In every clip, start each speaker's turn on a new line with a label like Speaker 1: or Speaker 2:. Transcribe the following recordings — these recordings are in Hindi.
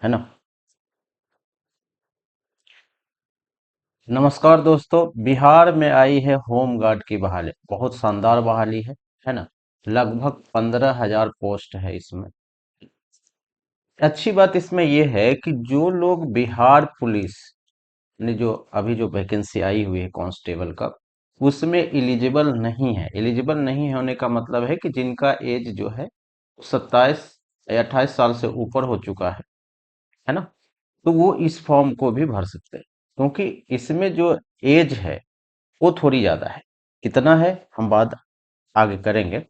Speaker 1: है ना। नमस्कार दोस्तों, बिहार में आई है होम गार्ड की बहाली। बहुत शानदार बहाली है ना। लगभग 15,000 पोस्ट है इसमें। अच्छी बात इसमें यह है कि जो लोग बिहार पुलिस ने जो अभी जो वैकेंसी आई हुई है कांस्टेबल का, उसमें एलिजिबल नहीं है। एलिजिबल नहीं होने का मतलब है कि जिनका एज जो है 27 या 28 साल से ऊपर हो चुका है ना, तो वो इस फॉर्म को भी भर सकते हैं। क्योंकि इसमें जो एज है वो थोड़ी ज्यादा है। कितना है हम बात आगे करेंगे।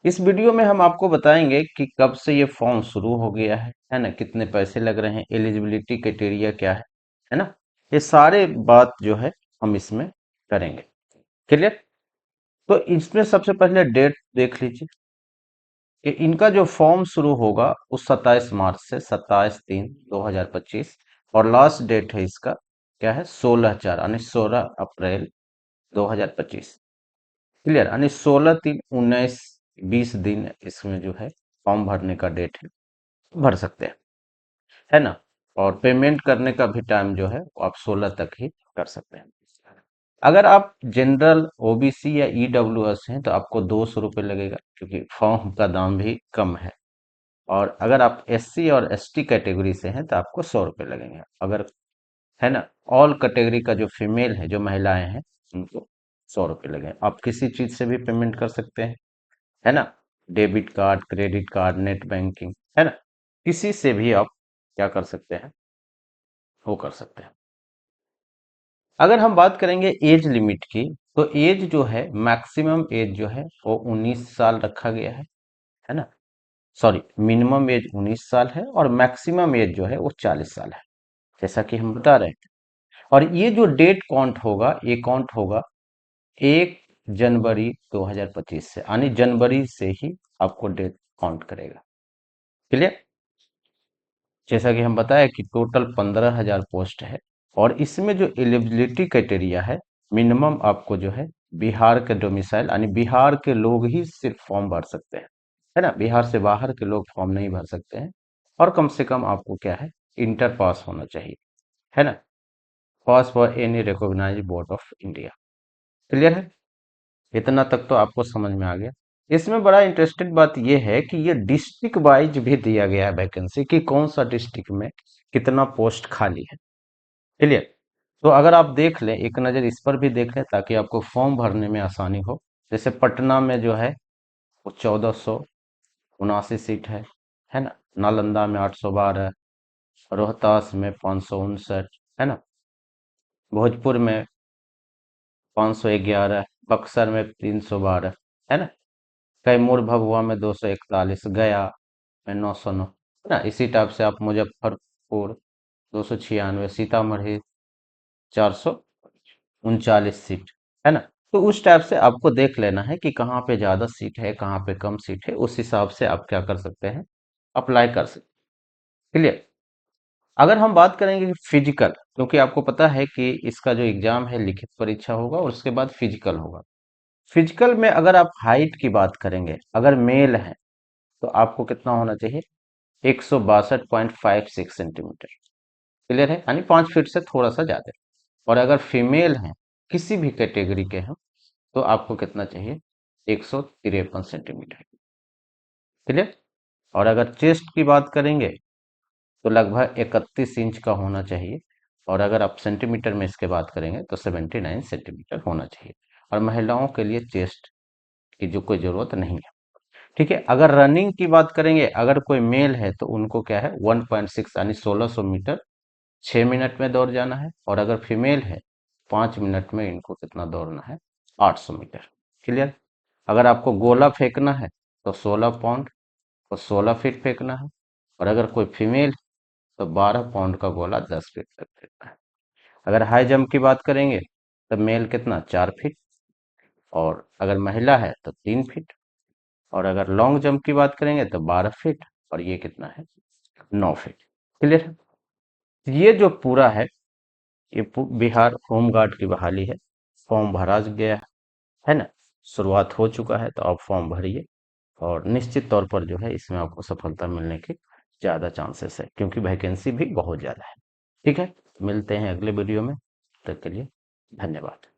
Speaker 1: इस वीडियो में हम आपको बताएंगे कि कब से ये फॉर्म शुरू हो गया है ना, कितने पैसे लग रहे हैं, एलिजिबिलिटी क्राइटेरिया क्या है ना। ये सारे बात जो है हम इसमें करेंगे। क्लियर। तो इसमें सबसे पहले डेट देख लीजिए कि इनका जो फॉर्म शुरू होगा वो 27 मार्च से 27/3/2025, और लास्ट डेट है इसका क्या है, 16/4 यानी 16 अप्रैल 2025। क्लियर। यानी 16/3/19 20 दिन इसमें जो है फॉर्म भरने का डेट है, भर सकते हैं, है ना। और पेमेंट करने का भी टाइम जो है वो आप 16 तक ही कर सकते हैं। अगर आप जनरल, ओबीसी या ईडब्ल्यूएस हैं तो आपको 200 रुपये लगेगा, क्योंकि फॉर्म का दाम भी कम है। और अगर आप एससी और एसटी कैटेगरी से हैं तो आपको 100 रुपये लगेंगे। अगर, है ना, ऑल कैटेगरी का जो फीमेल है, जो महिलाएं हैं, उनको 100 रुपये लगेंगे। आप किसी चीज से भी पेमेंट कर सकते हैं, है ना। Debit card, credit card, net banking, है ना, किसी से भी आप क्या कर सकते हैं, वो कर सकते हैं। अगर हम बात करेंगे एज लिमिट की, तो एज जो है, मैक्सिमम एज जो है वो 19 साल रखा गया है ना। सॉरी, मिनिमम एज 19 साल है और मैक्सिमम एज जो है वो 40 साल है, जैसा कि हम बता रहे हैं। और ये जो डेट काउंट होगा, ये काउंट होगा 1 जनवरी 2025 से, यानी जनवरी से ही आपको डेट काउंट करेगा। क्लियर। जैसा कि हम बताया कि टोटल 15,000 पोस्ट है, और इसमें जो एलिजिबिलिटी क्राइटेरिया है, मिनिमम आपको जो है बिहार के डोमिसाइल, यानी बिहार के लोग ही सिर्फ फॉर्म भर सकते हैं, है ना। बिहार से बाहर के लोग फॉर्म नहीं भर सकते हैं। और कम से कम आपको क्या है, इंटर पास होना चाहिए, है ना। Pass for any recognised board of India. Clear है। इतना तक तो आपको समझ में आ गया। इसमें बड़ा इंटरेस्टेड बात यह है कि ये डिस्ट्रिक्ट वाइज भी दिया गया है वैकेंसी, कि कौन सा डिस्ट्रिक्ट में कितना पोस्ट खाली है। क्लियर। तो अगर आप देख लें, एक नज़र इस पर भी देख लें, ताकि आपको फॉर्म भरने में आसानी हो। जैसे पटना में जो है वो 1479 सीट है ना। नालंदा में 812, रोहतास में 559, है ना। भोजपुर में 511, बक्सर में 312, है ना। कैमूर भभुआ में 241, गया में 909, है ना। इसी टाइप से आप मुजफ्फरपुर 296, सीतामढ़ी 439 सीट, है ना। तो उस टाइप से आपको देख लेना है कि कहाँ पे ज्यादा सीट है, कहाँ पे कम सीट है, उस हिसाब से आप क्या कर सकते हैं, अप्लाई कर सकते हैं। क्लियर। अगर हम बात करेंगे कि फिजिकल, क्योंकि आपको पता है कि इसका जो एग्जाम है लिखित परीक्षा होगा और उसके बाद फिजिकल होगा। फिजिकल में अगर आप हाइट की बात करेंगे, अगर मेल है तो आपको कितना होना चाहिए, 162.56 सेंटीमीटर। क्लियर है, यानी 5 फीट से थोड़ा सा ज्यादा। और अगर फीमेल है, किसी भी कैटेगरी के हैं, तो आपको कितना चाहिए, 153 सेंटीमीटर। क्लियर। और अगर चेस्ट की बात करेंगे तो लगभग 31 इंच का होना चाहिए। और अगर आप सेंटीमीटर में इसके बात करेंगे तो 79 सेंटीमीटर होना चाहिए। और महिलाओं के लिए चेस्ट की जो कोई जरूरत नहीं है। ठीक है। अगर रनिंग की बात करेंगे, अगर कोई मेल है तो उनको क्या है, 1.6 यानी 1600 मीटर 6 मिनट में दौड़ जाना है। और अगर फीमेल है, 5 मिनट में इनको कितना दौड़ना है, 800 मीटर। क्लियर। अगर आपको गोला फेंकना है तो 16 पाउंड और 16 फीट फेंकना है। और अगर कोई फीमेल, तो 12 पाउंड का गोला 10 फीट तक फेंकना है। अगर हाई जंप की बात करेंगे तो मेल कितना, 4 फीट, और अगर महिला है तो 3 फीट। और अगर लॉन्ग जंप की बात करेंगे तो 12 फीट, और ये कितना है, 9 फीट। क्लियर है। ये जो पूरा ये बिहार होम गार्ड की बहाली है। फॉर्म भरा गया है ना, शुरुआत हो चुका है, तो आप फॉर्म भरिए और निश्चित तौर पर जो है इसमें आपको सफलता मिलने की ज़्यादा चांसेस है, क्योंकि वैकेंसी भी बहुत ज़्यादा है। ठीक है, मिलते हैं अगले वीडियो में, तब तक के लिए धन्यवाद।